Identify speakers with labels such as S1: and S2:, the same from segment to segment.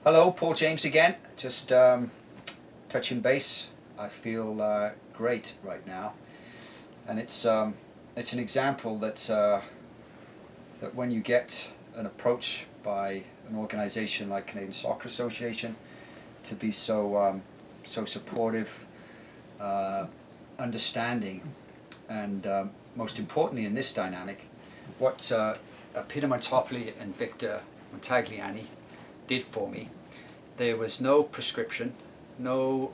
S1: Hello, Paul James again. Just touching base. I feel great right now, and it's an example that when you get an approach by an organisation like Canadian Soccer Association to be so supportive, understanding, and most importantly in this dynamic, what Peter Montopoli and Victor Montagliani did for me. There was no prescription, no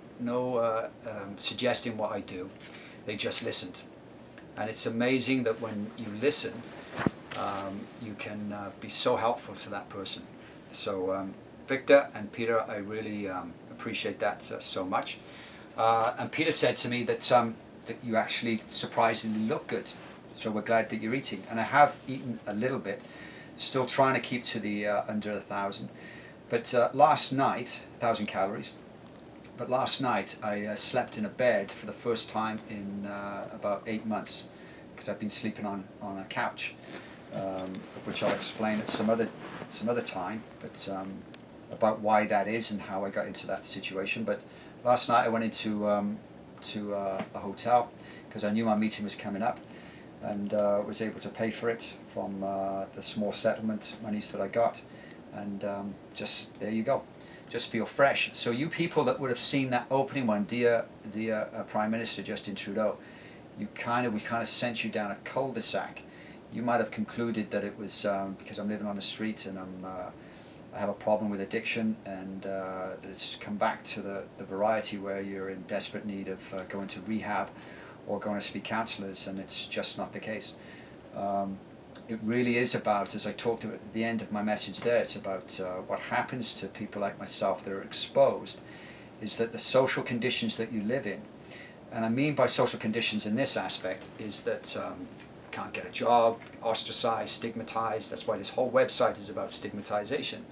S1: suggesting what I do. They just listened, and it's amazing that when you listen, you can be so helpful to that person. So Victor and Peter, I really appreciate that so much. And Peter said to me that you actually surprisingly look good. So we're glad that you're eating, and I have eaten a little bit, still trying to keep to the under 1,000. But last night, 1,000 calories. But last night I slept in a bed for the first time in about 8 months, because I've been sleeping on a couch, which I'll explain at some other time. But about why that is and how I got into that situation. But last night I went into a hotel because I knew my meeting was coming up, and was able to pay for it from the small settlement monies that I got. And just there you go, just feel fresh. So you people that would have seen that opening one, dear Prime Minister Justin Trudeau, we kind of sent you down a cul-de-sac. You might have concluded that it was because I'm living on the street and I have a problem with addiction, and that it's come back to the variety where you're in desperate need of going to rehab or going to see counsellors, and it's just not the case. It really is about, as I talked about at the end of my message there, it's about what happens to people like myself that are exposed, is that the social conditions that you live in, and I mean by social conditions in this aspect, is that can't get a job, ostracized, stigmatized. That's why this whole website is about stigmatization,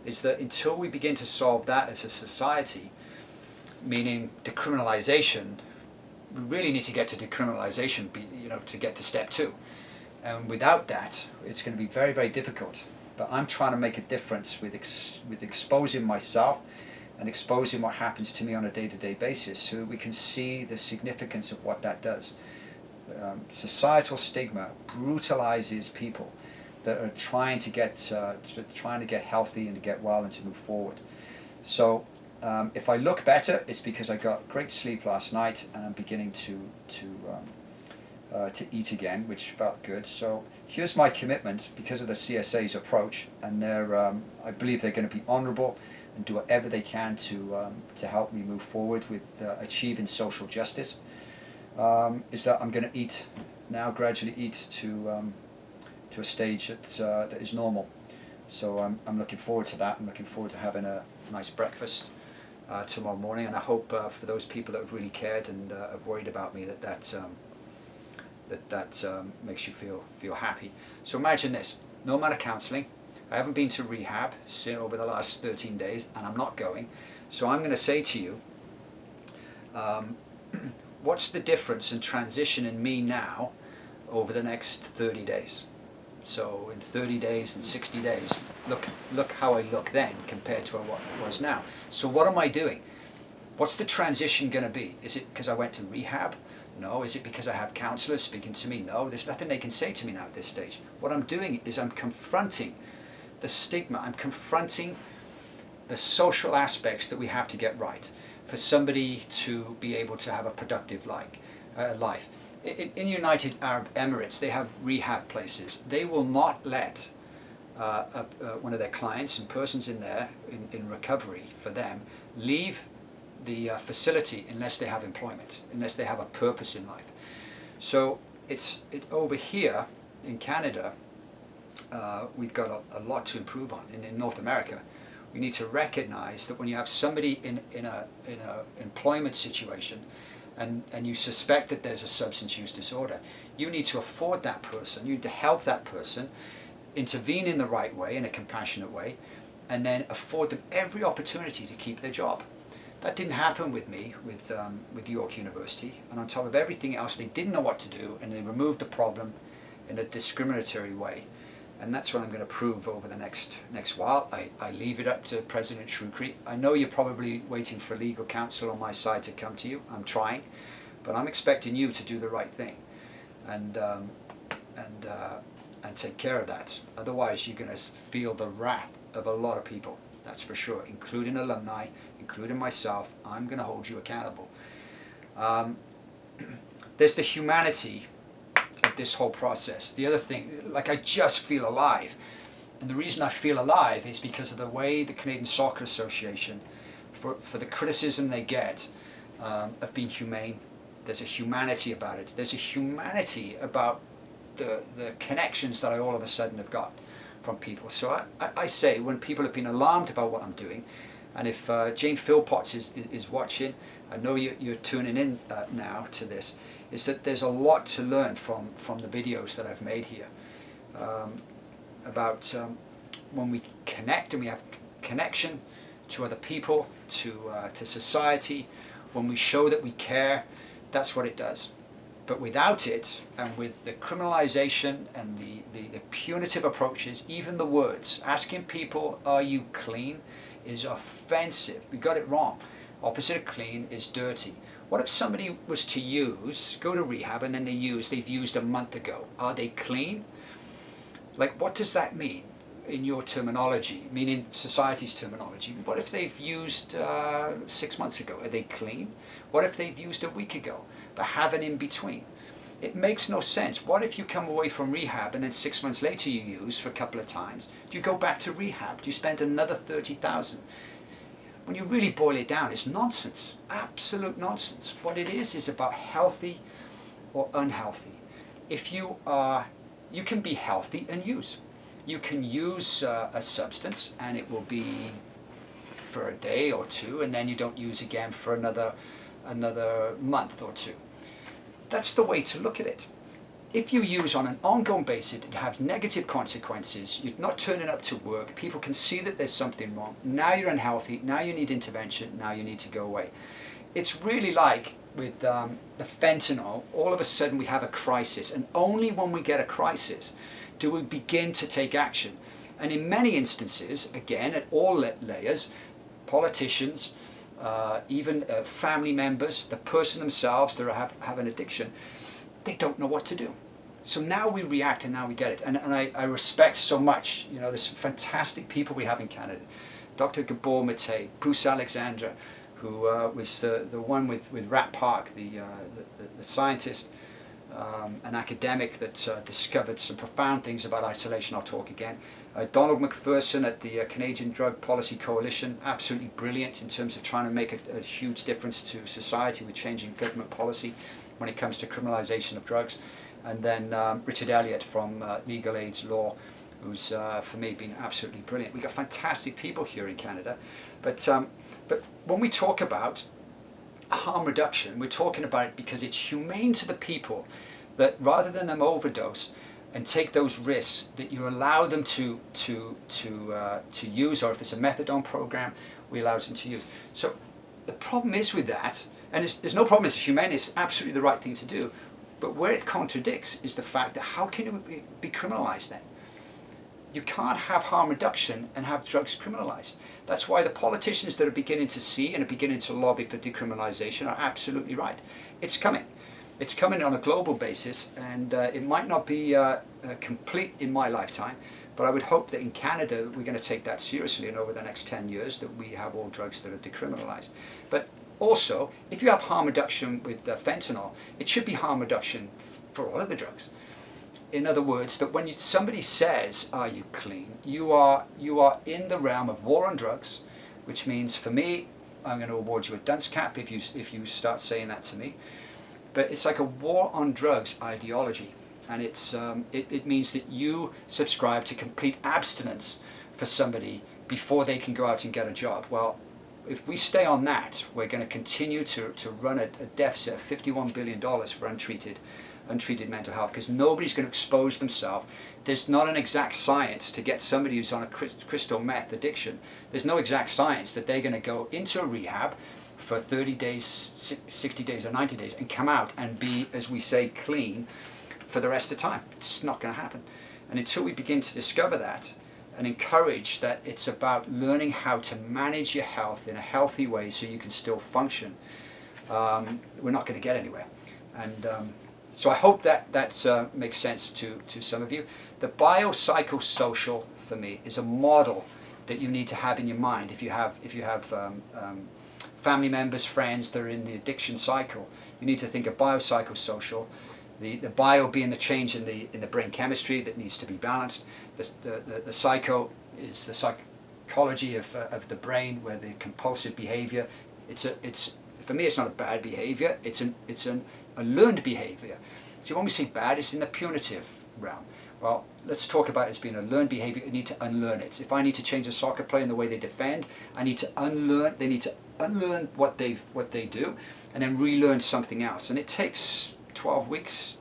S1: is that until we begin to solve that as a society, meaning decriminalization, we really need to get to decriminalization, to get to step 2. And without that, it's going to be very, very difficult. But I'm trying to make a difference with exposing myself and exposing what happens to me on a day-to-day basis, so we can see the significance of what that does. Societal stigma brutalizes people that are trying to get healthy and to get well and to move forward. So if I look better, it's because I got great sleep last night, and I'm beginning to eat again, which felt good. So here's my commitment because of the CSA's approach, and I believe they're going to be honourable and do whatever they can to help me move forward with achieving social justice. Is that I'm going to eat now, gradually eat to a stage that is normal. So I'm looking forward to that. I'm looking forward to having a nice breakfast tomorrow morning, and I hope for those people that have really cared and have worried about me that makes you feel happy. So imagine this: no amount of counselling. I haven't been to rehab over the last 13 days, and I'm not going. So I'm going to say to you, what's the difference and transition in me now over the next 30 days? So in 30 days and 60 days, look how I look then compared to what I was now. So what am I doing? What's the transition going to be? Is it because I went to rehab? No. Is it because I have counsellors speaking to me? No. There's nothing they can say to me now at this stage. What I'm doing is I'm confronting the stigma. I'm confronting the social aspects that we have to get right for somebody to be able to have a productive life. In United Arab Emirates, they have rehab places. They will not let one of their clients and persons in there in recovery for them leave the facility unless they have employment, unless they have a purpose in life. So over here in Canada, we've got a lot to improve on. In North America, we need to recognize that when you have somebody in a employment situation, and you suspect that there's a substance use disorder, you need to afford that person, you need to help that person, intervene in the right way, in a compassionate way, and then afford them every opportunity to keep their job. That didn't happen with me, with York University, and on top of everything else, they didn't know what to do, and they removed the problem in a discriminatory way. And that's what I'm going to prove over the next while. I leave it up to President Shukri. I know you're probably waiting for legal counsel on my side to come to you. I'm trying, but I'm expecting you to do the right thing, and take care of that. Otherwise, you're going to feel the wrath of a lot of people. That's for sure, including alumni, including myself. I'm going to hold you accountable. There's the humanity of this whole process. The other thing, like, I just feel alive. And the reason I feel alive is because of the way the Canadian Soccer Association, for the criticism they get of being humane. There's a humanity about it. There's a humanity about the connections that I all of a sudden have got from people. So I say, when people have been alarmed about what I'm doing, and if Jane Philpotts is watching, I know you're tuning in now to this, is that there's a lot to learn from the videos that I've made here about when we connect and we have connection to other people, to society, when we show that we care, that's what it does. But without it, and with the criminalization and the punitive approaches, even the words, asking people, are you clean, is offensive. We got it wrong. Opposite of clean is dirty. What if somebody was to go to rehab, and then they've used a month ago? Are they clean? Like, what does that mean in your terminology, meaning society's terminology? What if they've used 6 months ago? Are they clean? What if they've used a week ago, but have an in between? It makes no sense. What if you come away from rehab and then 6 months later you use for a couple of times? Do you go back to rehab? Do you spend another 30,000? When you really boil it down, it's nonsense, absolute nonsense. What it is about healthy or unhealthy. If you can be healthy and use. You can use a substance and it will be for a day or two, and then you don't use again for another month or two. That's the way to look at it. If you use on an ongoing basis, it has negative consequences. You're not turning up to work. People can see that there's something wrong. Now you're unhealthy. Now you need intervention. Now you need to go away. It's really like with the fentanyl. All of a sudden we have a crisis, and only when we get a crisis do we begin to take action. And in many instances, again, at all layers, politicians, even family members, the person themselves that have an addiction, they don't know what to do. So now we react, and now we get it. And I respect so much, there's some fantastic people we have in Canada. Dr. Gabor Mate, Bruce Alexander, who was the one with Rat Park, the scientist, an academic that discovered some profound things about isolation. I'll talk again. Donald McPherson at the Canadian Drug Policy Coalition, absolutely brilliant in terms of trying to make a huge difference to society with changing government policy when it comes to criminalization of drugs. And then Richard Elliott from Legal AIDS Law, who's for me been absolutely brilliant. We've got fantastic people here in Canada, but when we talk about harm reduction, we're talking about it because it's humane to the people, that rather than them overdose and take those risks, that you allow them to use, or if it's a methadone program, we allow them to use. So the problem is with that, and there's no problem, it's humane, it's absolutely the right thing to do, but where it contradicts is the fact that how can it be criminalized then? You can't have harm reduction and have drugs criminalized. That's why the politicians that are beginning to see and are beginning to lobby for decriminalization are absolutely right. It's coming. It's coming on a global basis, and it might not be complete in my lifetime, but I would hope that in Canada we're going to take that seriously, and over the next 10 years that we have all drugs that are decriminalized. But also, if you have harm reduction with fentanyl, it should be harm reduction for all of the drugs. In other words, that when somebody says, are you clean, you are in the realm of war on drugs, which means, for me, I'm going to award you a dunce cap if you start saying that to me. But it's like a war on drugs ideology, and it means that you subscribe to complete abstinence for somebody before they can go out and get a job. Well, if we stay on that, we're going to continue to run a deficit of $51 billion for untreated mental health, because nobody's going to expose themselves. There's not an exact science to get somebody who's on a crystal meth addiction. There's no exact science that they're going to go into a rehab for 30 days, 60 days or 90 days and come out and be, as we say, clean for the rest of the time. It's not going to happen. And until we begin to discover that and encourage that it's about learning how to manage your health in a healthy way so you can still function, we're not going to get anywhere. And so I hope that makes sense to some of you. The biopsychosocial, for me, is a model that you need to have in your mind if you have family members, friends that are in the addiction cycle. You need to think of biopsychosocial. The bio being the change in the brain chemistry that needs to be balanced. The psycho is the psychology of the brain, where the compulsive behavior. It's for me, it's not a bad behavior. It's a learned behavior. See, when we say bad, it's in the punitive realm. Well, let's talk about it as being a learned behavior. You need to unlearn it. If I need to change a soccer player in the way they defend, I need to unlearn. They need to unlearn what they do, and then relearn something else. And it takes 12 weeks,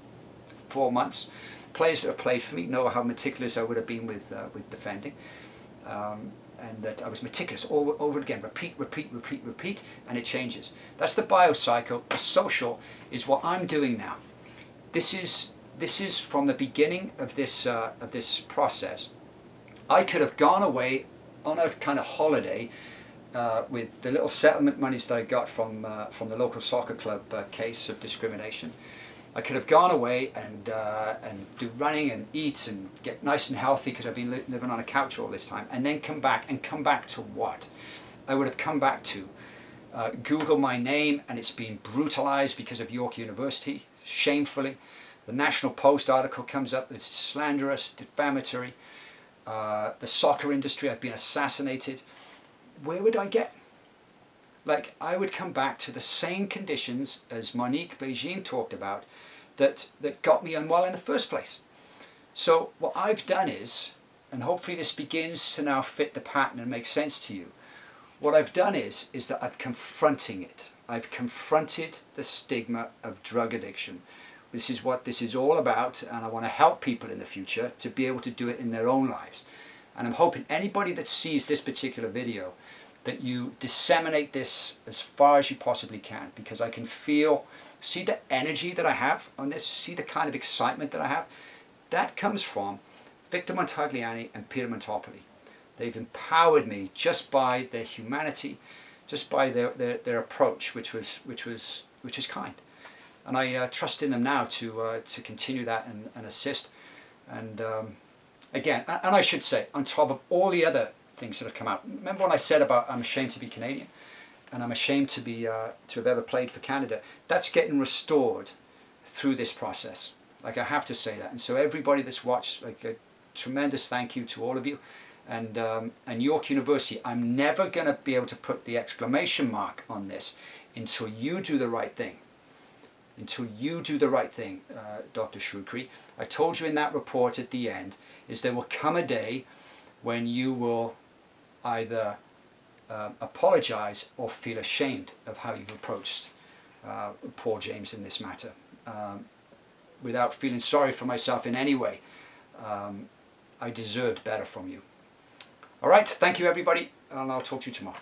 S1: 4 months. Players that have played for me know how meticulous I would have been with defending, and that I was meticulous over again, repeat, and it changes. That's the biopsycho. The social is what I'm doing now. This is from the beginning of this process. I could have gone away on a kind of holiday with the little settlement monies that I got from the local soccer club case of discrimination. I could have gone away and do running and eat and get nice and healthy, because I've been living on a couch all this time, and then come back to what? I would have come back to Google my name, and it's been brutalized because of York University, shamefully. The National Post article comes up, it's slanderous, defamatory. The soccer industry, I've been assassinated. Where would I get? Like, I would come back to the same conditions as Monique Beijing talked about that got me unwell in the first place. So what I've done is, and hopefully this begins to now fit the pattern and make sense to you, what I've done is that I'm confronting it. I've confronted the stigma of drug addiction. This is what this is all about, and I want to help people in the future to be able to do it in their own lives. And I'm hoping anybody that sees this particular video, that you disseminate this as far as you possibly can, because I can see the energy that I have on this, see the kind of excitement that I have. That comes from Victor Montagliani and Peter Montopoli. They've empowered me just by their humanity, just by their approach, which is kind. And I trust in them now to continue that and assist. And again, and I should say, on top of all the other things that have come out. Remember when I said about I'm ashamed to be Canadian, and I'm ashamed to have ever played for Canada? That's getting restored through this process. Like, I have to say that. And so everybody that's watched, like, a tremendous thank you to all of you. And York University, I'm never going to be able to put the exclamation mark on this until you do the right thing. Until you do the right thing, Dr. Shrewcree. I told you in that report at the end, is there will come a day when you will either apologize or feel ashamed of how you've approached Paul James in this matter, without feeling sorry for myself in any way. I deserved better from you. All right, thank you everybody, and I'll talk to you tomorrow.